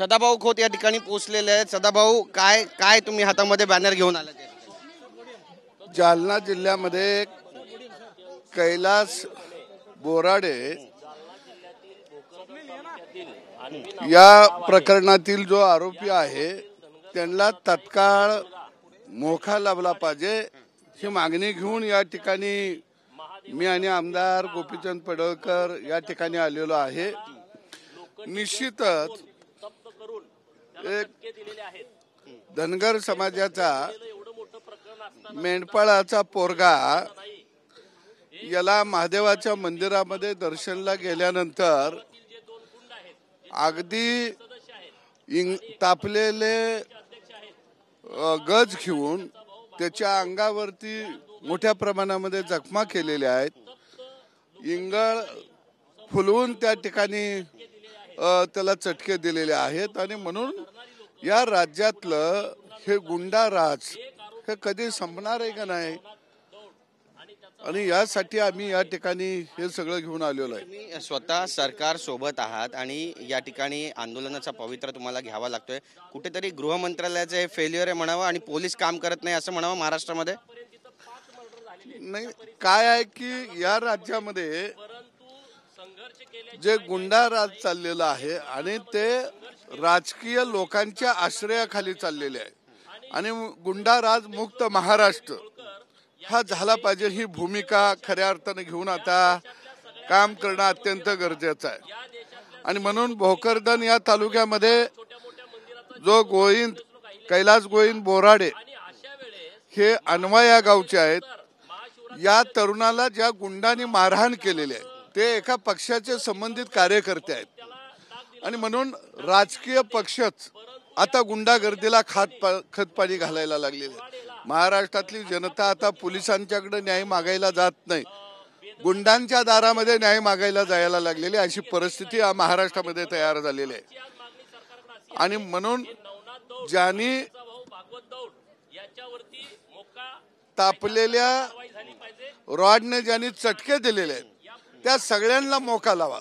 सदाभाऊ खोत या ठिकाणी पोहोचलेले आहेत। सदाभाऊ, काय काय तुम्ही हातामध्ये बॅनर घेऊन आलात? जालना जिल्ह्यामध्ये कैलास बोराडे या प्रकरणातील जो आरोपी आहे त्यांना तत्काळ मोका लाभला पाहिजे ही मागणी घेऊन या ठिकाणी मी आणि आमदार गोपीचंद पडळकर या ठिकाणी आलेलो आहे। निश्चितच एक धनगर समाजाचा मेंढपाळाचा पोरगा याला महादेवाच्या मंदिरामध्ये दर्शनला गेल्यानंतर अगदी तापलेले गज घेऊन त्याच्या अंगावरती मोठ्या प्रमाणामध्ये जखमा केलेल्या आहेत। इंगळ फुलवून त्या ठिकाणी त्याला चटके दिलेले आहेत आणि म्हणून या राज्यातलं हे गुंडाराज हे कधी संपणार आहे का नाही आणि यासाठी आम्ही या ठिकाणी हे सगळं घेऊन आलेलो आहे। तुम्ही स्वतः सरकार सोबत आहात आणि या ठिकाणी आंदोलनाचा पवित्रा तुम्हाला घ्यावा लागतोय। कुठेतरी गृह मंत्रालयाचं हे फेल्युअर आहे म्हणावं आणि पोलीस काम करत नाही असं म्हणावं महाराष्ट्रामध्ये? नाही, काय आहे की या राज्यामध्ये जे गुंडाराज चाललेलं आहे आणि ते राजकीय लोकांच्या आश्रयाखाली चाललेले आहे आणि गुंडाराज मुक्त महाराष्ट्र हा झाला पाहिजे ही भूमिका खऱ्या अर्थाने घेऊन आता काम करणं अत्यंत गरजेचं आहे। आणि म्हणून भोकरदन या तालुक्यामध्ये जो कैलास गोविंद बोराडे हे अनवा या गावचे आहेत, या तरुणाला ज्या गुंडांनी मारहाण केलेली आहे ते एका पक्षाचे संबंधित कार्यकर्ते आहेत आणि म्हणून राजकीय पक्षच आता गुंडागर्दीला खतपाणी घालायला लागलेले आहे। महाराष्ट्रातली जनता आता पोलिसांच्याकडे न्याय मागायला जात नाही, गुंडांच्या दारामध्ये न्याय मागायला जायला लागलेली अशी परिस्थिती महाराष्ट्रामध्ये तयार झालेली आहे। आणि म्हणून ज्यांनी तापलेल्या रॉडने ज्यांनी चटके दिलेले आहेत त्या सगळ्यांना मोका लावा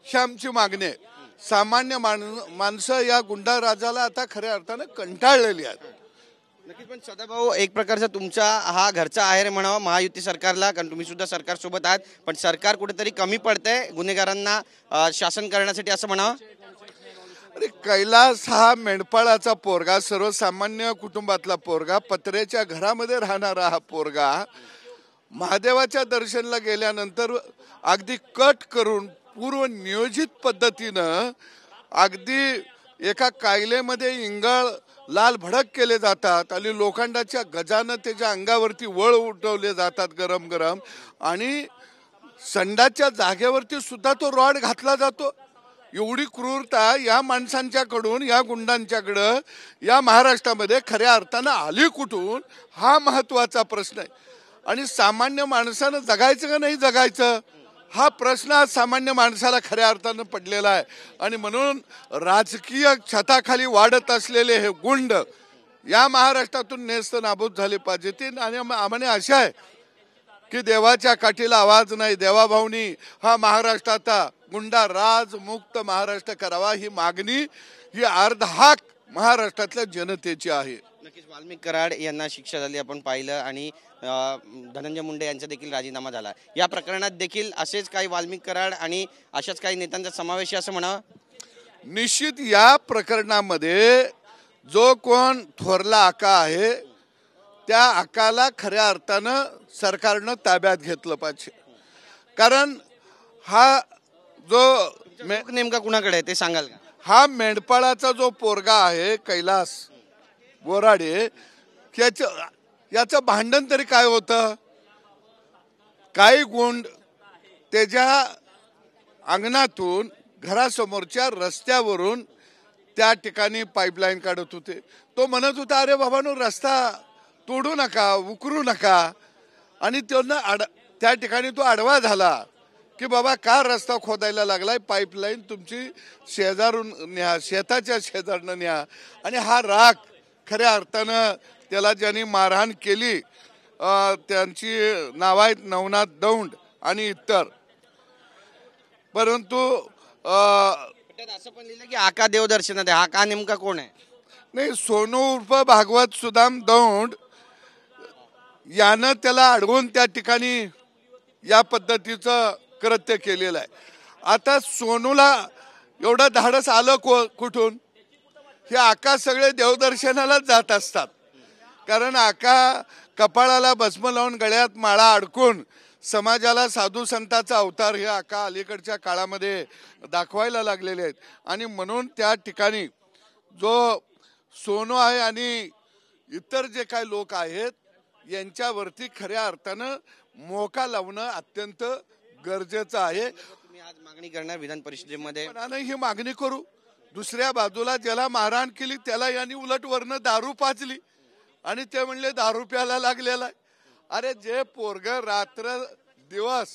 ही आमची मागणी आहे। सामान्य माणसं या गुंडाराजाला आता खऱ्या अर्थाने कंटाळलेली आहेत। नक्कीच, पण सदाभाऊ, एक प्रकारचा तुमचा हा घरचा आहेर म्हणावा महायुती सरकारला, कारण तुम्ही सुद्धा सरकार सोबत आहात, पण सरकार कुठेतरी कमी पडतंय गुन्हेगारांना शासन करण्यासाठी असं म्हणावं? अरे, कैलास हा मेंढपाळाचा पोरगा, सर्वसामान्य कुटुंबातला पोरगा, पत्र्याच्या घरामध्ये राहणारा हा पोरगा महादेवाच्या दर्शनला गेल्यानंतर अगदी कट करून पूर्व नियोजित पद्धतीनं अगदी एका कायलेमध्ये इंगळ लाल भडक केले जातात आणि लोखंडाच्या गजानं त्याच्या अंगावरती वळ उठवले जातात गरम गरम आणि संडाच्या जागेवरती सुद्धा तो रॉड घातला जातो। एवढी क्रूरता या माणसांच्याकडून, या गुंडांच्याकडं या महाराष्ट्रामध्ये खऱ्या अर्थानं आली कुठून हा महत्वाचा प्रश्न आहे। आणि सामान्य माणसानं जगायचं का नाही जगायचं हा प्रश्न आज सामान्य माणसाला खऱ्या अर्थानं पडलेला आहे। आणि म्हणून राजकीय छताखाली वाढत असलेले हे गुंड या महाराष्ट्रातून नेस्त नाबूद झाले पाहिजे। आणि आम्हाला आशा आहे की देवाच्या काठीला आवाज नाही, देवाभाऊनी हा महाराष्ट्राचा गुंडा राज मुक्त महाराष्ट्र करावा ही मागणी ही अर्धहाक महाराष्ट्रातल्या जनतेची आहे। नक्कीच, वाल्मिक कराड यांना शिक्षा झाली आपण पाहिलं आणि धनंजय मुंडे यांचा देखील राजीनामा झाला। या प्रकरणात देखील असेच काही वाल्मिक कराड आणि अशाच काही नेत्यांचा समावेश आहे असं म्हणावं? निश्चित या प्रकरणामध्ये जो कोण थोरला आका आहे त्या आकाला खऱ्या अर्थानं सरकारनं ताब्यात घेतलं पाहिजे। कारण हा जो नेमका कुणाकडे आहे ते सांगाल का? हा मेंढपाळाचा जो पोरगा आहे कैलास बोराडे याचं भांडण तरी काय होतं? काही गुंड त्याच्या अंगणातून घरासमोरच्या रस्त्यावरून त्या ठिकाणी पाईपलाईन काढत होते। तो म्हणत होता, अरे बाबांनो, रस्ता तोडू नका, उकरू नका। आणि त्या ठिकाणी तो आडवा झाला की बाबा का रस्ता खोदायला लागलाय, पाईपलाईन तुमची शेजारून न्या, शेताच्या शेजारनं न्या। आणि हा राग खऱ्या अर्थानं त्याला ज्यांनी मारहाण केली त्यांची नाव आहेत नवनाथ दौंड आणि इतर। परंतु त्यात असं पण लिहिलं की आका देवदर्शनात आहे, हा का नेमका कोण आहे? नाही, सोनू उर्फ भागवत सुदाम दौंड यानं त्याला अडवून त्या ठिकाणी या पद्धतीचं कृत्य केलेलं आहे. आता सोनूला एवढं धाडस आलं कुठून? हे आका सगळे देवदर्शनालाच जात असतात, कारण आका कपाळाला भस्म लावून गळ्यात माळा अडकून समाजाला साधू संतांचा अवतार हे आका अलीकडच्या काळामध्ये दाखवायला लागलेले आहेत. आणि म्हणून त्या ठिकाणी जो सोनू आहे आणि इतर जे काही लोक आहेत यांच्यावरती खऱ्या अर्थानं मोका लावणं अत्यंत गरजेचं आहे. तुम्ही आज मागणी करणार विधान परिषदेमध्ये? ही मागणी करू. दुसऱ्या बाजूला ज्याला मारहाण केली त्याला यांनी उलट वरनं दारू पाजली आणि ते म्हणले दारू प्यायला लागलेला आहे. अरे जे पोरग रात्र दिवस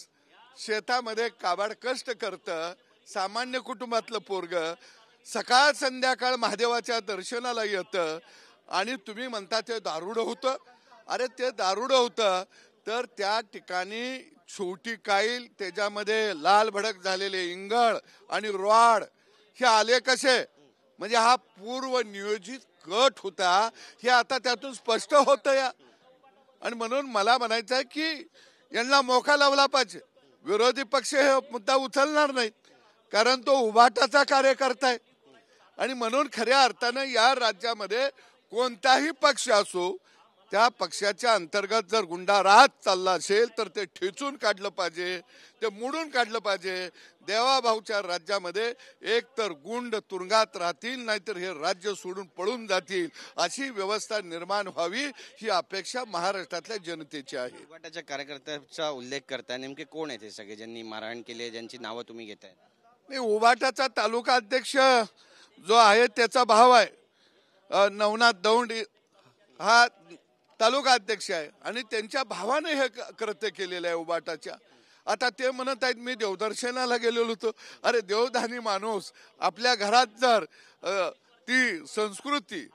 शेतामध्ये काबाड कष्ट करतं, सामान्य कुटुंबातलं पोरग सकाळ संध्याकाळ महादेवाच्या दर्शनाला येतं आणि तुम्ही म्हणता ते दारुडं होतं. अरे ते दारुडं होतं तर त्या ठिकाणी छोटी काईल, त्याच्यामध्ये लाल भडक झालेले इंगळ आणि रॉड हे आले कसे? म्हणजे हा पूर्व नियोजित कट होता हे आता त्यातून स्पष्ट होतं या. आणि म्हणून मला म्हणायचं आहे की यांना मोका लावला पाहिजे. विरोधी पक्ष हे मुद्दा उचलणार नाहीत, कारण तो उभाटाचा कार्यकर्ता आहे. आणि म्हणून खऱ्या अर्थानं या राज्यामध्ये कोणताही पक्ष असो, त्या पक्षाच्या अंतर्गत जर गुंडा राज चालला असेल तर ते ठेचून काढलं पाहिजे, ते मोडून काढलं पाहिजे. देवाभाऊच्या राज्यामध्ये एक तर गुंड तुरुंगात राहतील, नाहीतर हे राज्य सोडून पळून जातील, अशी व्यवस्था निर्माण व्हावी ही अपेक्षा महाराष्ट्रातल्या जनतेची आहे. उभाटाच्या कार्यकर्त्याचा उल्लेख करताय, नेमके कोण आहेत हे सगळे ज्यांनी मारहाण केली, ज्यांची नावं तुम्ही घेताय? नाही, उभाटाचा तालुका अध्यक्ष जो आहे त्याचा भाव आहे नवनाथ दौंड, हा तालुका अध्यक्ष आहे आणि त्यांच्या भावाने हे कृत्य केलेलं आहे उभाटाच्या. आता ते म्हणत आहेत मी देवदर्शनाला गेलेलो होतो. अरे देवदानी माणूस आपल्या घरात जर ती संस्कृती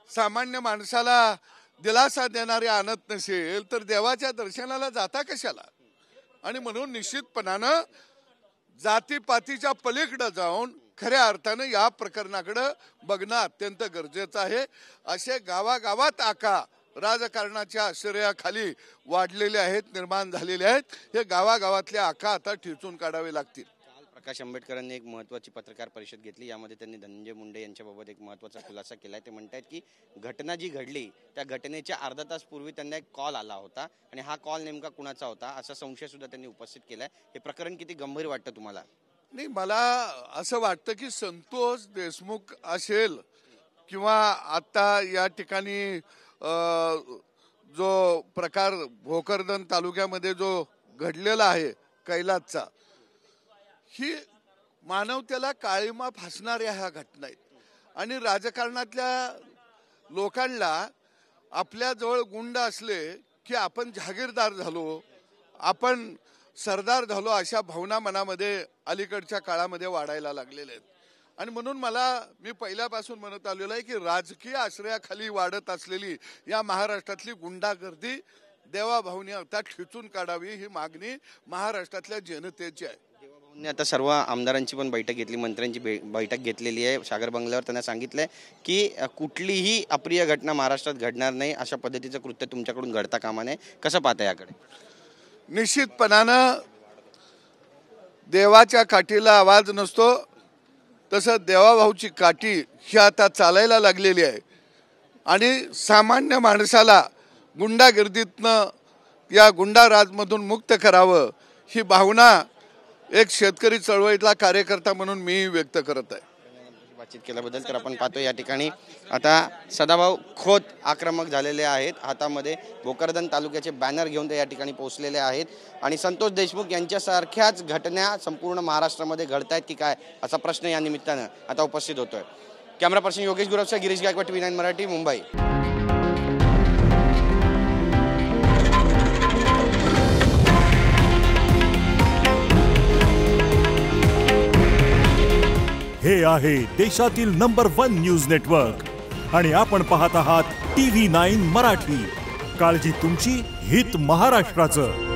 सामान्य माणसाला दिलासा देणारी आणत नसेल तर देवाच्या दर्शनाला जाता कशाला? आणि म्हणून निश्चितपणानं जातीपातीच्या पलीकडे जाऊन खऱ्या अर्थानं या प्रकरणाकडे बघणं अत्यंत गरजेचं आहे. असे गावागावात आका राजकारणाच्या आश्रयाखाली वाढलेले आहेत, निर्माण झालेले आहेत. हे गावागावातले आका आता ठेचून काढावे लागतील. काल प्रकाश आंबेडकरांनी एक महत्त्वाची पत्रकार परिषद घेतली, यामध्ये त्यांनी धनंजय मुंडे यांच्याबाबत एक महत्त्वाचा खुलासा केलाय. ते म्हणतात की घटना जी घडली त्या घटनेच्या अर्धा तास पूर्वी त्यांना एक कॉल आला होता आणि हा कॉल नेमका कुणाचा होता असा संशय सुद्धा त्यांनी उपस्थित केलाय. हे प्रकरण किती गंभीर वाटतं तुम्हाला? नाही, मला असं वाटतं की संतोष देशमुख असेल किंवा आता या ठिकाणी जो प्रकार भोकरदन तालुक्यामध्ये जो घडलेला आहे कैलासचा, ही मानवतेला काळीमा फासणाऱ्या ह्या घटना आहेत. आणि राजकारणातल्या लोकांना आपल्याजवळ गुंड असले की आपण जहागीरदार झालो, आपण सरदार झालो, अशा भावना मनामध्ये अलीकडच्या काळामध्ये वाढायला लागलेल्या आहेत. आणि म्हणून मी पहिल्यापासून म्हणत आलेलो आहे की राजकीय आश्रयाखाली वाढत असलेली या महाराष्ट्रातली गुंडागर्दी देवाभाऊनी आता ठेचून काढावी ही मागणी महाराष्ट्रातल्या जनतेची आहे. देवाभाऊंनी आता सर्व आमदारांची पण बैठक घेतली, मंत्र्यांची बैठक घेतलेली आहे सागर बंगल्यावर. त्यांना सांगितलंय की कुठलीही अप्रिय घटना महाराष्ट्रात घडणार नाही, अशा पद्धतीचं कृत्य तुमच्याकडून घडता कामा नये. कसं पाहता याकडे? निश्चितपणानं देवाच्या काठीला आवाज नसतो तसं देवाभाऊची काठी ही आता चालायला लागलेली आहे. आणि सामान्य माणसाला गुंडागिर्दीतनं या गुंडाराजमधून मुक्त करावं ही भावना एक शेतकरी चळवळीतला कार्यकर्ता म्हणून मी व्यक्त करत आहे. बातचीत केल्याबद्दल. तर आपण पाहतो या ठिकाणी आता सदाभाऊ खोत आक्रमक झालेले आहेत, हातामध्ये भोकरदन तालुक्याचे बॅनर घेऊन ते या ठिकाणी पोहोचलेले आहेत. आणि संतोष देशमुख यांच्यासारख्याच घटना संपूर्ण महाराष्ट्रामध्ये घडतायत की काय असा प्रश्न या निमित्तानं आता उपस्थित होतोय. कॅमेरा पर्सन योगेश गुरवसह गिरीश गायकवाड, TV9 मराठी, मुंबई. हे आहे देशातील नंबर 1 न्यूज नेटवर्क आणि आपण पाहत आहात TV9 मराठी. काळजी तुमची, हित महाराष्ट्राचं.